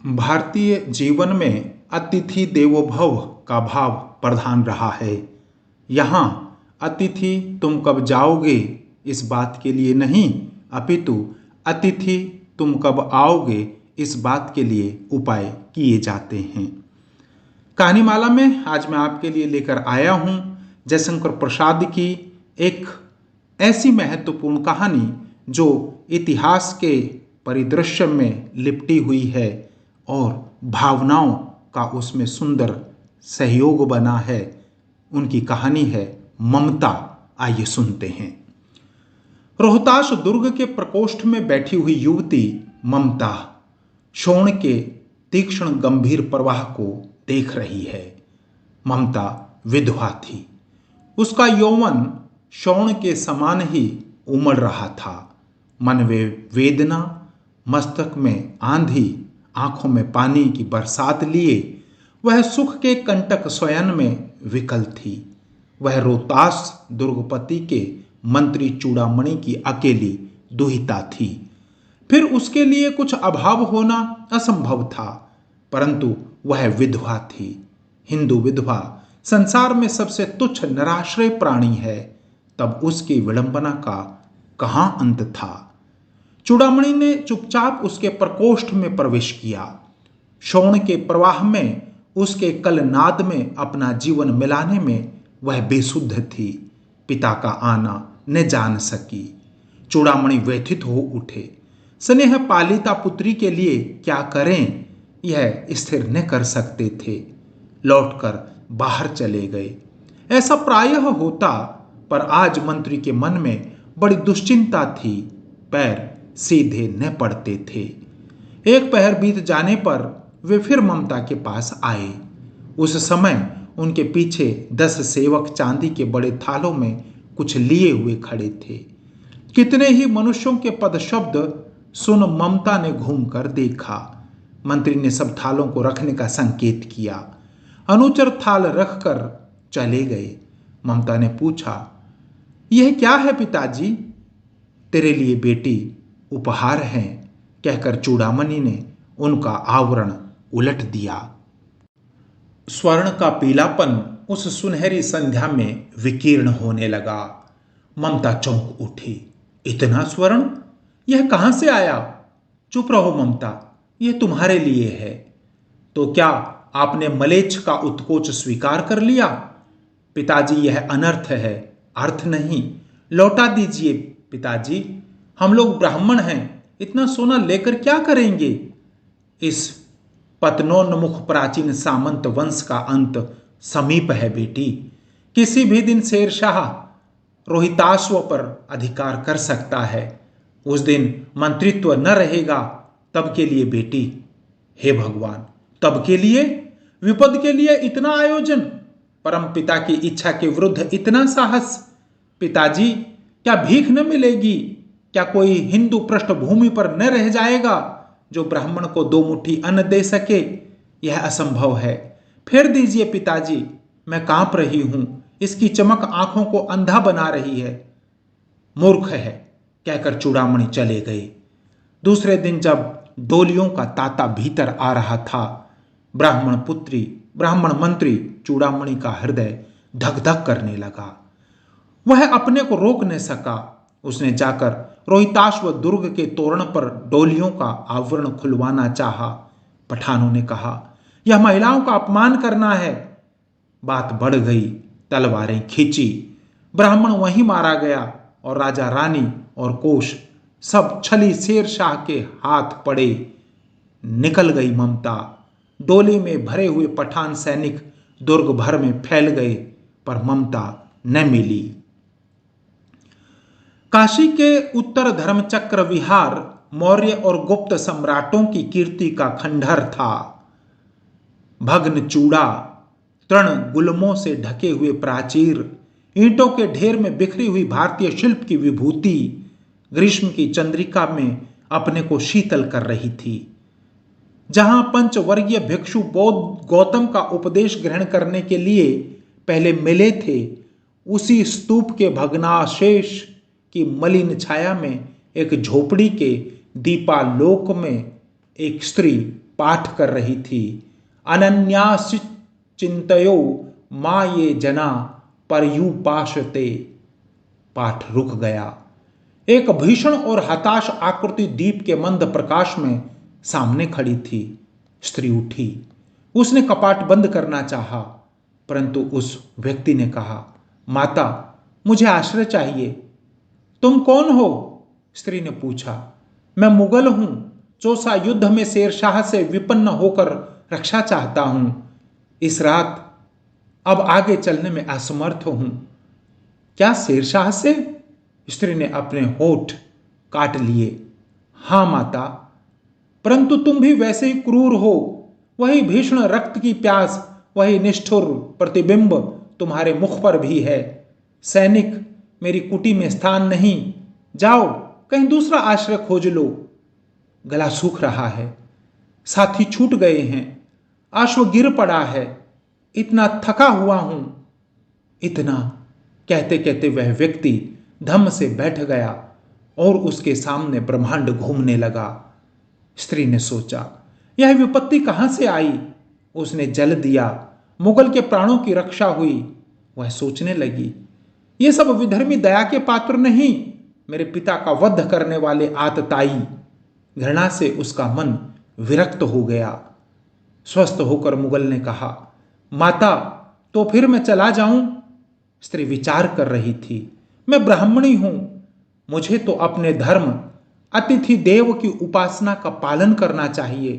भारतीय जीवन में अतिथि देवो भव का भाव प्रधान रहा है। यहाँ अतिथि तुम कब जाओगे इस बात के लिए नहीं, अपितु अतिथि तुम कब आओगे इस बात के लिए उपाय किए जाते हैं। कहानीमाला में आज मैं आपके लिए लेकर आया हूँ जयशंकर प्रसाद की एक ऐसी महत्वपूर्ण कहानी जो इतिहास के परिदृश्य में लिपटी हुई है और भावनाओं का उसमें सुंदर सहयोग बना है। उनकी कहानी है ममता। आइए सुनते हैं। रोहतास दुर्ग के प्रकोष्ठ में बैठी हुई युवती ममता शोण के तीक्ष्ण गंभीर प्रवाह को देख रही है। ममता विधवा थी। उसका यौवन शोण के समान ही उमड़ रहा था। मन में वेदना, मस्तक में आंधी, आंखों में पानी की बरसात लिए वह सुख के कंटक स्वयं में विकल थी। वह रोहतास दुर्गपति के मंत्री चूड़ामणि की अकेली दुहिता थी। फिर उसके लिए कुछ अभाव होना असंभव था, परंतु वह विधवा थी। हिंदू विधवा संसार में सबसे तुच्छ निराश्रय प्राणी है। तब उसकी विडंबना का कहाँ अंत था। चूड़ामणि ने चुपचाप उसके प्रकोष्ठ में प्रवेश किया। शोण के प्रवाह में, उसके कल नाद में अपना जीवन मिलाने में वह बेसुध थी। पिता का आना न जान सकी। चूड़ामणि व्यथित हो उठे। स्नेह पालिता पुत्री के लिए क्या करें यह स्थिर न कर सकते थे। लौटकर बाहर चले गए। ऐसा प्रायः होता, पर आज मंत्री के मन में बड़ी दुश्चिंता थी। पैर सीधे न पड़ते थे। एक पहर बीत जाने पर वे फिर ममता के पास आए। उस समय उनके पीछे 10 सेवक चांदी के बड़े थालों में कुछ लिए हुए खड़े थे। कितने ही मनुष्यों के पदशब्द सुन ममता ने घूमकर देखा। मंत्री ने सब थालों को रखने का संकेत किया। अनुचर थाल रखकर चले गए। ममता ने पूछा, यह क्या है पिताजी? तेरे लिए बेटी उपहार है, कहकर चूड़ामणि ने उनका आवरण उलट दिया। स्वर्ण का पीलापन उस सुनहरी संध्या में विकीर्ण होने लगा। ममता चौंक उठी। इतना स्वर्ण, यह कहां से आया? चुप रहो ममता, यह तुम्हारे लिए है। तो क्या आपने मलेच्छ का उत्कोच स्वीकार कर लिया? पिताजी, यह अनर्थ है, अर्थ नहीं। लौटा दीजिए पिताजी, हम लोग ब्राह्मण हैं, इतना सोना लेकर क्या करेंगे? इस पतनोन्मुख प्राचीन सामंत वंश का अंत समीप है बेटी। किसी भी दिन शेरशाह रोहिताश्व पर अधिकार कर सकता है। उस दिन मंत्रित्व न रहेगा। तब के लिए बेटी, हे भगवान, तब के लिए, विपद के लिए इतना आयोजन, परम पिता की इच्छा के विरुद्ध इतना साहस। पिताजी, क्या भीख न मिलेगी? क्या कोई हिंदू पृष्ठभूमि पर न रह जाएगा जो ब्राह्मण को 2 मुट्ठी अन्न दे सके? यह असंभव है। फेर दीजिए पिताजी, मैं कांप रही हूं। इसकी चमक आंखों को अंधा बना रही है। मूर्ख है, कहकर चूड़ामणि चले गए। दूसरे दिन जब डोलियों का तांता भीतर आ रहा था, ब्राह्मण मंत्री चूड़ामणि का हृदय धक धक करने लगा। वह अपने को रोक न सका। उसने जाकर रोहिताश्व दुर्ग के तोरण पर डोलियों का आवरण खुलवाना चाहा। पठानों ने कहा, यह महिलाओं का अपमान करना है। बात बढ़ गई। तलवारें खींची। ब्राह्मण वहीं मारा गया और राजा रानी और कोष सब छली शेरशाह के हाथ पड़े। निकल गई ममता। डोली में भरे हुए पठान सैनिक दुर्ग भर में फैल गए, पर ममता न मिली। काशी के उत्तर धर्मचक्र विहार मौर्य और गुप्त सम्राटों की कीर्ति का खंडहर था। भग्न चूड़ा, तृण गुल्मों से ढके हुए प्राचीर, ईंटों के ढेर में बिखरी हुई भारतीय शिल्प की विभूति ग्रीष्म की चंद्रिका में अपने को शीतल कर रही थी। जहां पंचवर्गीय भिक्षु बौद्ध गौतम का उपदेश ग्रहण करने के लिए पहले मिले थे, उसी स्तूप के भग्नाशेष की मलिन छाया में एक झोपड़ी के दीपालोक में एक स्त्री पाठ कर रही थी। अनन्यासि चिंतयो माँ ये जना पर्युपासते। पाठ रुक गया। एक भीषण और हताश आकृति दीप के मंद प्रकाश में सामने खड़ी थी। स्त्री उठी। उसने कपाट बंद करना चाहा, परंतु उस व्यक्ति ने कहा, माता, मुझे आश्रय चाहिए। तुम कौन हो? स्त्री ने पूछा। मैं मुगल हूं। चौसा युद्ध में शेरशाह से विपन्न होकर रक्षा चाहता हूं। इस रात अब आगे चलने में असमर्थ हूं। क्या शेरशाह से? स्त्री ने अपने होठ काट लिए। हां माता, परंतु तुम भी वैसे ही क्रूर हो। वही भीषण रक्त की प्यास, वही निष्ठुर प्रतिबिंब तुम्हारे मुख पर भी है। सैनिक, मेरी कुटी में स्थान नहीं। जाओ, कहीं दूसरा आश्रय खोज लो। गला सूख रहा है। साथी छूट गए हैं। अश्व गिर पड़ा है। इतना थका हुआ हूं। इतना कहते कहते वह व्यक्ति धम्म से बैठ गया और उसके सामने ब्रह्मांड घूमने लगा। स्त्री ने सोचा, यह विपत्ति कहां से आई? उसने जल दिया, मुगल के प्राणों की रक्षा हुई। वह सोचने लगी, ये सब विधर्मी दया के पात्र नहीं, मेरे पिता का वध करने वाले आतताई। घृणा से उसका मन विरक्त हो गया। स्वस्थ होकर मुगल ने कहा, माता, तो फिर मैं चला जाऊं? स्त्री विचार कर रही थी। मैं ब्राह्मणी हूं। मुझे तो अपने धर्म अतिथि देव की उपासना का पालन करना चाहिए,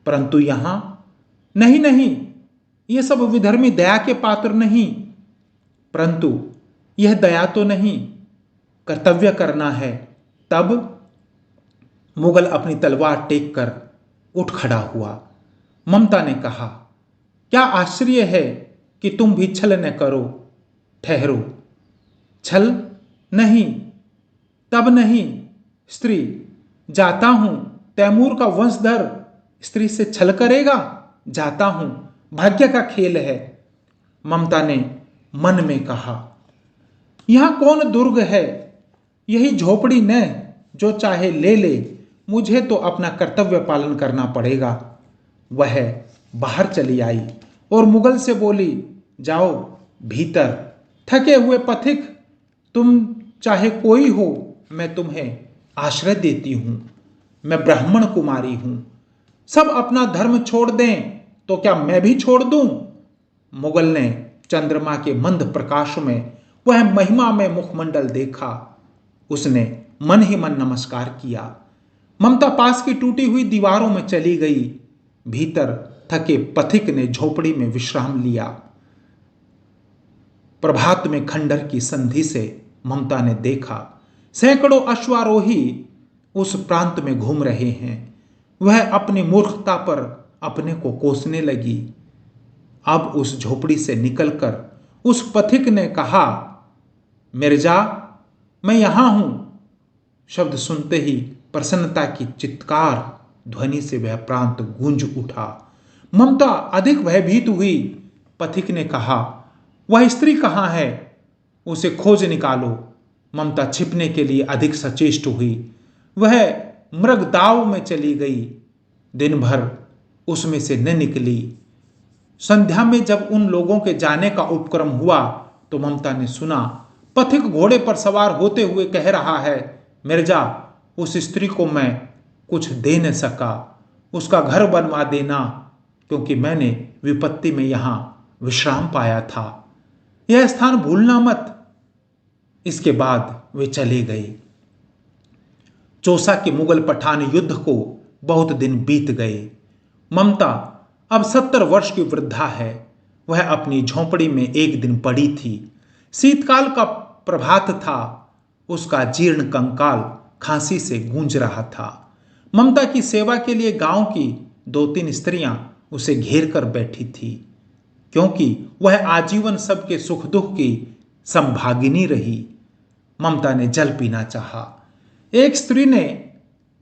परंतु यहां नहीं नहीं, ये सब विधर्मी दया के पात्र नहीं। परंतु यह दया तो नहीं, कर्तव्य करना है। तब मुगल अपनी तलवार टेक कर उठ खड़ा हुआ। ममता ने कहा, क्या आश्चर्य है कि तुम भी छल न करो। ठहरो, छल नहीं, तब नहीं। स्त्री, जाता हूं। तैमूर का वंशधर स्त्री से छल करेगा? जाता हूं, भाग्य का खेल है। ममता ने मन में कहा, यहां कौन दुर्ग है? यही झोपड़ी न, जो चाहे ले ले। मुझे तो अपना कर्तव्य पालन करना पड़ेगा। वह बाहर चली आई और मुगल से बोली, जाओ भीतर। थके हुए पथिक, तुम चाहे कोई हो, मैं तुम्हें आश्रय देती हूं। मैं ब्राह्मण कुमारी हूं। सब अपना धर्म छोड़ दें तो क्या मैं भी छोड़ दूं? मुगल ने चंद्रमा के मंद प्रकाश में वह महिमा में मुखमंडल देखा। उसने मन ही मन नमस्कार किया। ममता पास की टूटी हुई दीवारों में चली गई। भीतर थके पथिक ने झोपड़ी में विश्राम लिया। प्रभात में खंडर की संधि से ममता ने देखा, सैकड़ों अश्वारोही उस प्रांत में घूम रहे हैं। वह अपनी मूर्खता पर अपने को कोसने लगी। अब उस झोपड़ी से निकलकर उस पथिक ने कहा, मिर्जा, मैं यहां हूं। शब्द सुनते ही प्रसन्नता की चित्कार ध्वनि से वह प्रांत गूंज उठा। ममता अधिक भयभीत हुई। पथिक ने कहा, वह स्त्री कहां है? उसे खोज निकालो। ममता छिपने के लिए अधिक सचेष्ट हुई। वह मृगदाव में चली गई। दिन भर उसमें से न निकली। संध्या में जब उन लोगों के जाने का उपक्रम हुआ तो ममता ने सुना, पथिक घोड़े पर सवार होते हुए कह रहा है, मिर्जा, उस स्त्री को मैं कुछ दे न सका। उसका घर बनवा देना, क्योंकि मैंने विपत्ति में यहां विश्राम पाया था। यह स्थान भूलना मत। इसके बाद वे चले गए। चौसा के मुगल पठान युद्ध को बहुत दिन बीत गए। ममता अब 70 वर्ष की वृद्धा है। वह अपनी झोंपड़ी में एक दिन पड़ी थी। शीतकाल का प्रभात था। उसका जीर्ण कंकाल खांसी से गूंज रहा था। ममता की सेवा के लिए गांव की 2-3 स्त्रियां उसे घेर कर बैठी थी, क्योंकि वह आजीवन सबके सुख दुख की संभागिनी रही। ममता ने जल पीना चाहा। एक स्त्री ने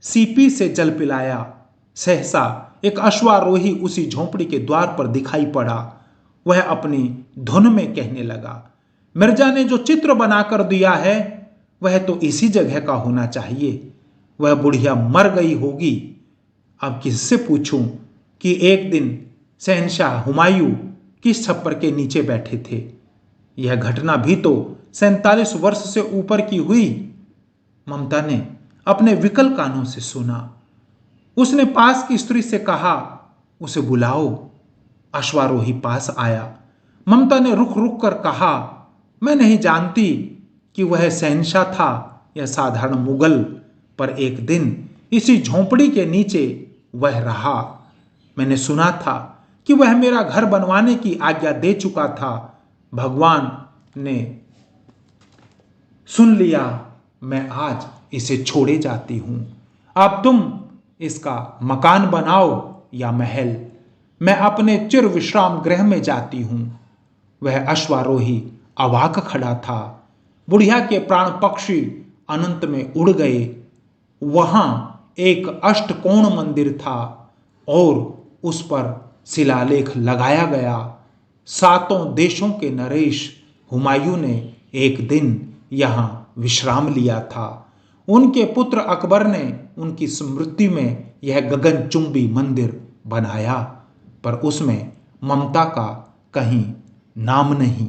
सीपी से जल पिलाया। सहसा एक अश्वारोही उसी झोंपड़ी के द्वार पर दिखाई पड़ा। वह अपनी धुन में कहने लगा, मिर्जा ने जो चित्र बनाकर दिया है वह तो इसी जगह का होना चाहिए। वह बुढ़िया मर गई होगी। अब किससे पूछूं? कि एक दिन शहंशाह हुमायूं किस छप्पर के नीचे बैठे थे। यह घटना भी तो 47 वर्ष से ऊपर की हुई। ममता ने अपने विकल कानों से सुना। उसने पास की स्त्री से कहा, उसे बुलाओ। अश्वारोही पास आया। ममता ने रुक रुक कर कहा, मैं नहीं जानती कि वह शहंशाह था या साधारण मुगल, पर एक दिन इसी झोंपड़ी के नीचे वह रहा। मैंने सुना था कि वह मेरा घर बनवाने की आज्ञा दे चुका था। भगवान ने सुन लिया। मैं आज इसे छोड़े जाती हूं। अब तुम इसका मकान बनाओ या महल। मैं अपने चिर विश्राम गृह में जाती हूं। वह अश्वारोही अवाक खड़ा था। बुढ़िया के प्राण पक्षी अनंत में उड़ गए। वहां एक अष्टकोण मंदिर था और उस पर शिलालेख लगाया गया। 7 देशों के नरेश हुमायूं ने एक दिन यहां विश्राम लिया था। उनके पुत्र अकबर ने उनकी स्मृति में यह गगनचुंबी मंदिर बनाया, पर उसमें ममता का कहीं नाम नहीं।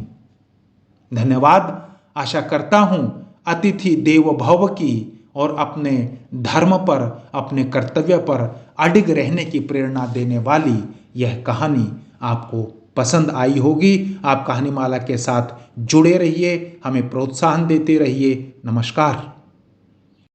धन्यवाद। आशा करता हूं अतिथि देवो भव की और अपने धर्म पर, अपने कर्तव्य पर अडिग रहने की प्रेरणा देने वाली यह कहानी आपको पसंद आई होगी। आप कहानीमाला के साथ जुड़े रहिए, हमें प्रोत्साहन देते रहिए। नमस्कार।